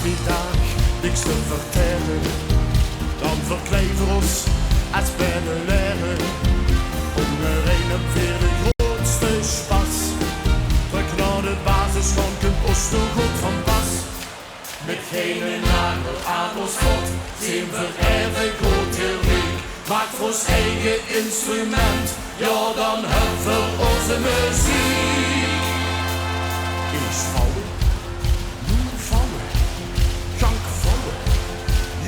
die dag niks te vertellen. Dan verkleven we ons als bij de leren. Onder 41 grootste spas. Terug naar de basis schonken ons nog goed van pas. Met geen nagel aan ons God, zien we even goed heel week. Maak voor ons eigen instrument, ja dan helpt voor onze muziek. Eens vallen, nu vallen, gank vallen,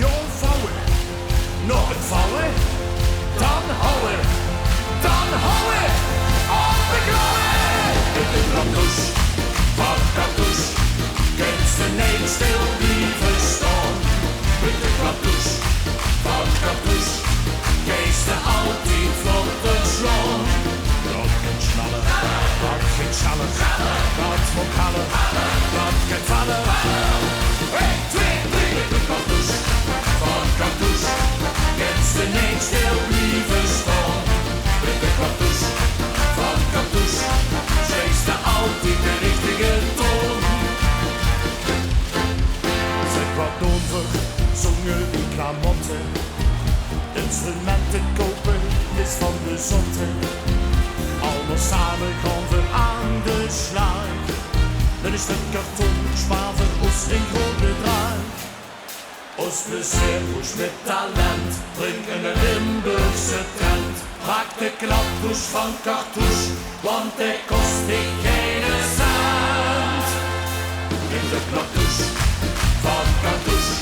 ja vallen. Nog het vallen, dan houden, op de klauwen. In de Cartouche, van Cartouche, kent ze niet stil blijven staan. In de Cartouche, van Cartouche, geesten altijd vlot te slaan. Dat kan snallen, dat kan schallen, dat moet kallen, dat kan vallen. 1, 2, 3, in de Cartouche, van Cartouche, kent ze niet stil blijven staan. In de Cartouche, van Cartouche, geesten altijd de richtige toon. Zeg wat doen we, zongen die klamotten. Instrumenten kopen is van de zotte. Allemaal samen gaan we aan de slag. Dan is het karton spaar voor ons in groot bedrag. Ons museums met talent drinken een Limburgse tent. Maak de klaptoes van Cartouche, want die kost ik geen cent. In de klaptoes van Cartouche,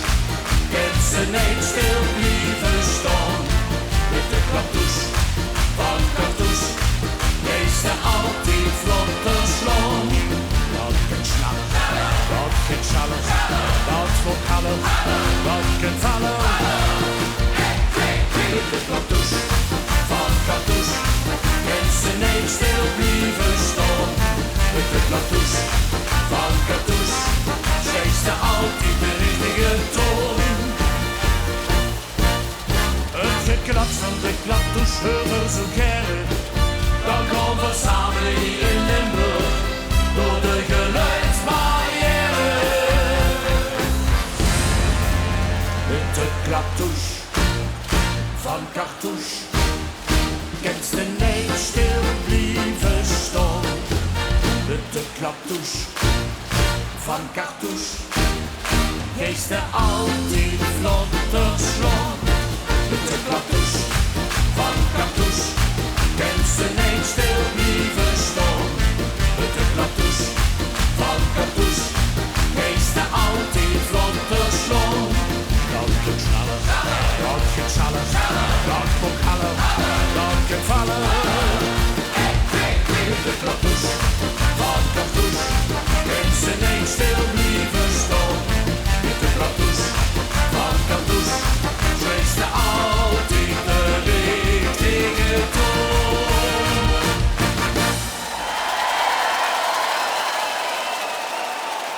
kent ze niet stil blijven staan. Met de klaptoes van Cartouche, meeste altijd vlot te slaan. Dat kan snallen, dat kan schallen, dat moet kallen, dat kan vallen. Met de klaptoes van Cartouche, kent ze niet stil blijven staan. Met de klaptoes van Cartouche, meeste altijd de richtige toon. Het geklap van de klaptoes horen zo gerne. Dan gaan we samen hier in Limburg door de geluidsbarrière. Met de klaptoes van Cartouche, kent ze niet stil blijven staan. Met de klaptoes van Cartouche, geesten altijd vlotter slaan. Met de klaptoes van Cartouche, kent ze niet stil blijven staan. Met de klaptoes van Cartouche, geesten altijd vlotter slaan. Dat kan snallen, dat kan schallen, dat moet kallen, dat kan vallen.